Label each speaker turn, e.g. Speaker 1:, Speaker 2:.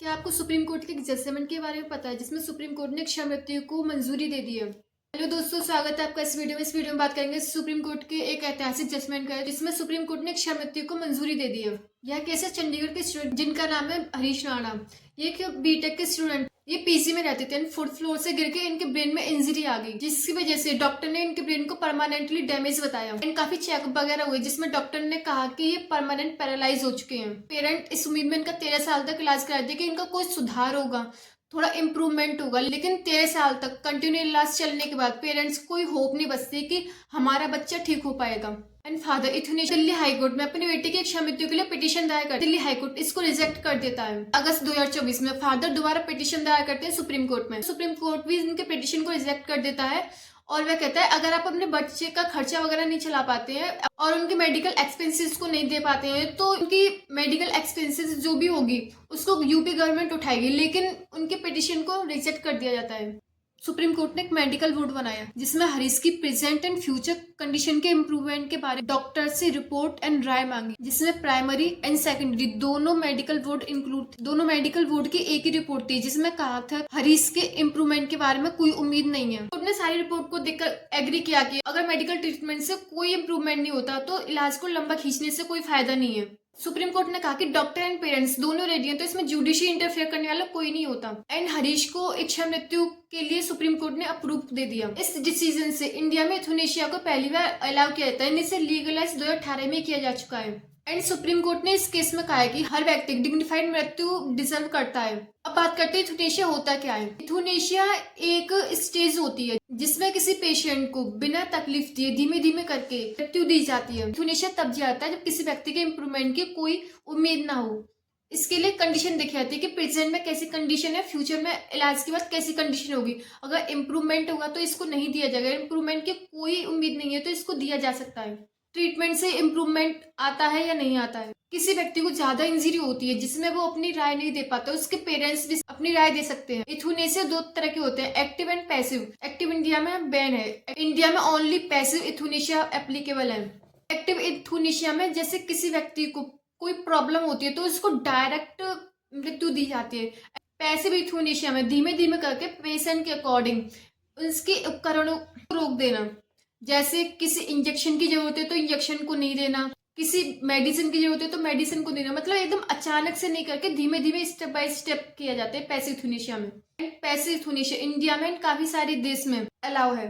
Speaker 1: क्या आपको supreme court के एक जजमेंट के बारे में पता है जिसमें सुप्रीम कोर्ट ने क्षमा मृत्यु को मंजूरी दे दी है। हेलो दोस्तों, स्वागत है आपका इस वीडियो में। इस वीडियो में बात करेंगे सुप्रीम कोर्ट के एक ऐतिहासिक जजमेंट का, जिसमें सुप्रीम कोर्ट ने क्षमा मृत्यु को मंजूरी दे दी है। यह केस है चंडीगढ़ के स्टूडेंट जिनका नाम है हरीश राणा। ये एक बीटेक के स्टूडेंट, ये पीजी में रहते थे। 4th फ्लोर से गिर के इनके ब्रेन में इंजरी आ गई, जिसकी वजह से डॉक्टर ने इनके ब्रेन को परमानेंटली डैमेज बताया। एंड काफी चेकअप वगैरह हुए, जिसमें डॉक्टर ने कहा कि ये परमानेंट पैरालाइज हो चुके हैं। पेरेंट इस उम्मीद में इनका 13 साल तक इलाज कराते थे कि इनका कोई सुधार होगा, थोड़ा इम्प्रूवमेंट होगा। लेकिन 13 साल तक कंटिन्यू इलाज चलने के बाद पेरेंट्स को कोई होप नहीं बचती कि हमारा बच्चा ठीक हो पाएगा। एंड फादर इथुनेश दिल्ली हाईकोर्ट में अपनी बेटी की क्षमा मृत्यु के लिए पिटीशन दायर करते। दिल्ली हाईकोर्ट इसको रिजेक्ट कर देता है। अगस्त 2024 में फादर दोबारा पिटीशन दायर करते हैं सुप्रीम कोर्ट में। सुप्रीम कोर्ट भी इनके पिटीशन को रिजेक्ट कर देता है और वह कहता है अगर आप अपने बच्चे का खर्चा वगैरह नहीं चला पाते हैं और उनके मेडिकल एक्सपेंसेस को नहीं दे पाते हैं, तो उनकी मेडिकल एक्सपेंसेस जो भी होगी उसको यूपी गवर्नमेंट उठाएगी। लेकिन उनके पिटीशन को रिजेक्ट कर दिया जाता है। सुप्रीम कोर्ट ने एक मेडिकल बोर्ड बनाया जिसमें हरीश की प्रेजेंट एंड फ्यूचर कंडीशन के इम्प्रूवमेंट के बारे में डॉक्टर से रिपोर्ट एंड राय मांगी, जिसमें प्राइमरी एंड सेकेंडरी दोनों मेडिकल बोर्ड इंक्लूड थे। दोनों मेडिकल बोर्ड की एक ही रिपोर्ट थी जिसमें कहा था हरीश के इम्प्रूवमेंट के बारे में कोई उम्मीद नहीं है। कोर्ट ने सारी रिपोर्ट को देखकर एग्री किया कि अगर मेडिकल ट्रीटमेंट से कोई इम्प्रूवमेंट नहीं होता तो इलाज को लंबा खींचने से कोई फायदा नहीं है। सुप्रीम कोर्ट ने कहा कि डॉक्टर एंड पेरेंट्स दोनों रेडी हैं, तो इसमें जुडिशियल इंटरफेयर करने वाला कोई नहीं होता। एंड हरीश को इच्छा मृत्यु के लिए सुप्रीम कोर्ट ने अप्रूव दे दिया। इस डिसीजन से इंडिया में यूथनेशिया को पहली बार अलाउ किया जाता है। इसे लीगलाइज 2018 में किया जा चुका है। एंड सुप्रीम कोर्ट ने इस केस में कहा है कि हर व्यक्ति डिग्निफाइड मृत्यु डिजर्व करता है। अब बात करते हैं यूथनेशिया होता क्या है। यूथनेशिया एक स्टेज होती है जिसमें किसी पेशेंट को बिना तकलीफ दिए धीमे धीमे करके मृत्यु दी जाती है। यूथनेशिया तब जाता है जब किसी व्यक्ति के इम्प्रूवमेंट की कोई उम्मीद ना हो। इसके लिए कंडीशन देखी जाती है कि प्रेजेंट में कैसी कंडीशन है, फ्यूचर में इलाज के बाद कैसी कंडीशन होगी। अगर इम्प्रूवमेंट होगा तो इसको नहीं दिया जाएगा, इम्प्रूवमेंट की कोई उम्मीद नहीं है तो इसको दिया जा सकता है। ट्रीटमेंट से इम्प्रूवमेंट आता है या नहीं आता है। किसी व्यक्ति को ज्यादा इंजरी होती है जिसमें वो अपनी राय नहीं दे पाता, उसके पेरेंट्स भी अपनी राय दे सकते हैं। यूथनेसिया दो तरह के होते हैं, active and passive. Active India में बैन है, इंडिया में ओनली पैसिव यूथनेसिया एप्लीकेबल है। एक्टिव यूथनेसिया में जैसे किसी व्यक्ति को कोई प्रॉब्लम होती है तो उसको डायरेक्ट मृत्यु दी जाती है। पैसिव यूथनेसिया में धीमे धीमे करके पेशेंट के अकॉर्डिंग उसके उपकरणों को रोक देना। जैसे किसी इंजेक्शन की जरूरत है तो इंजेक्शन को नहीं देना, किसी मेडिसिन की जरूरत है तो मेडिसिन को देना। मतलब एकदम अचानक से नहीं करके धीमे धीमे स्टेप बाय स्टेप किया जाता है पैसिव यूथनेसिया में। पैसिव यूथनेसिया इंडिया में काफी सारे देश में अलाउ है।